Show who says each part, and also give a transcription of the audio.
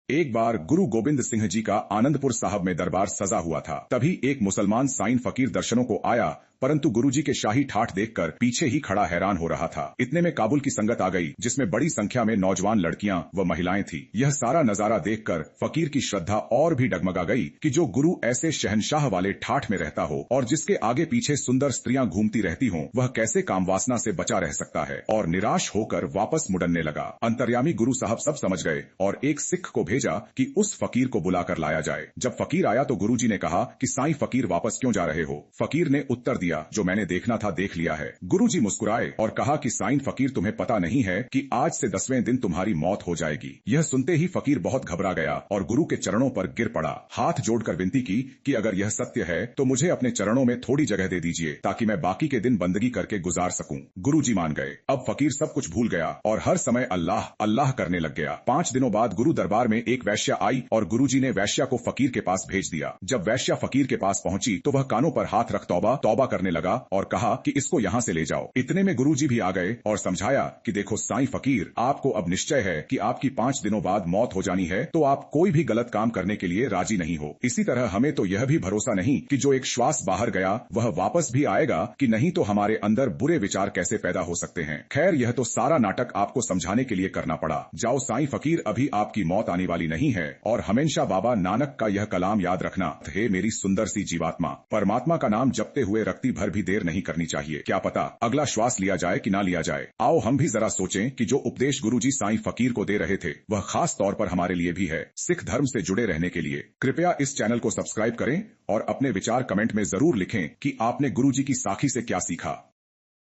Speaker 1: एक बार गुरु गोबिंद सिंह जी का आनंदपुर साहब में दरबार सजा हुआ था। तभी एक मुसलमान साईं फकीर दर्शनों को आया, परंतु गुरुजी के शाही ठाठ देखकर पीछे ही खड़ा हैरान हो रहा था। इतने में काबुल की संगत आ गई, जिसमें बड़ी संख्या में नौजवान लड़कियां व महिलाएं थी। यह सारा नजारा देखकर फकीर की श्रद्धा और भी डगमगा गई कि जो गुरु ऐसे शहंशाह वाले ठाठ में रहता हो और जिसके आगे पीछे सुंदर स्त्रियां घूमती रहती हों, वह कैसे कामवासना से बचा रह सकता है। और निराश होकर वापस मुड़ने लगा। अंतर्यामी गुरु साहब सब समझ गए और एक सिख को भेजा कि उस फकीर को बुलाकर लाया जाए। जब फकीर आया तो गुरुजी ने कहा कि साईं फकीर वापस क्यों जा रहे हो? फकीर ने उत्तर दिया, जो मैंने देखना था देख लिया है। गुरुजी मुस्कुराए और कहा कि साईं फकीर, तुम्हें पता नहीं है कि आज से 10वें दिन तुम्हारी मौत हो जाएगी। यह सुनते ही फकीर बहुत घबरा गया और गुरु के चरणों पर गिर पड़ा। हाथ जोड़कर विनती की कि अगर यह सत्य है तो मुझे अपने चरणों में थोड़ी जगह दे दीजिए, ताकि मैं बाकी के दिन बंदगी करके गुजार सकूं। गुरुजी मान गए। अब फकीर सब कुछ भूल गया और हर समय अल्लाह अल्लाह करने लग गया। 5 दिनों बाद गुरु दरबार में एक वैश्या आई और गुरुजी ने वैश्या को फकीर के पास भेज दिया। जब वैश्या फकीर के पास पहुंची तो वह कानों पर हाथ रख तौबा तौबा करने लगा और कहा कि इसको यहाँ से ले जाओ। इतने में गुरुजी भी आ गए और समझाया कि देखो साईं फकीर, आपको अब निश्चय है कि आपकी 5 दिनों बाद मौत हो जानी है, तो आप कोई भी गलत काम करने के लिए राजी नहीं हो। इसी तरह हमें तो यह भी भरोसा नहीं कि जो एक श्वास बाहर गया वह वापस भी आएगा कि नहीं, तो हमारे अंदर बुरे विचार कैसे पैदा हो सकते हैं। खैर, यह तो सारा नाटक आपको समझाने के लिए करना पड़ा। जाओ साईं फकीर, अभी आपकी मौत आने वाली नहीं है। और हमेशा बाबा नानक का यह कलाम याद रखना, हे मेरी सुंदर सी जीवात्मा, परमात्मा का नाम जपते हुए रत्ती भर भी देर नहीं करनी चाहिए। क्या पता अगला श्वास लिया जाए कि ना लिया जाए। आओ हम भी जरा सोचें कि जो उपदेश गुरुजी साईं फकीर को दे रहे थे वह खास तौर पर हमारे लिए भी है। सिख धर्म से जुड़े रहने के लिए कृपया इस चैनल को सब्सक्राइब करें और अपने विचार कमेंट में जरूर लिखें कि आपने गुरुजी की साखी से क्या सीखा।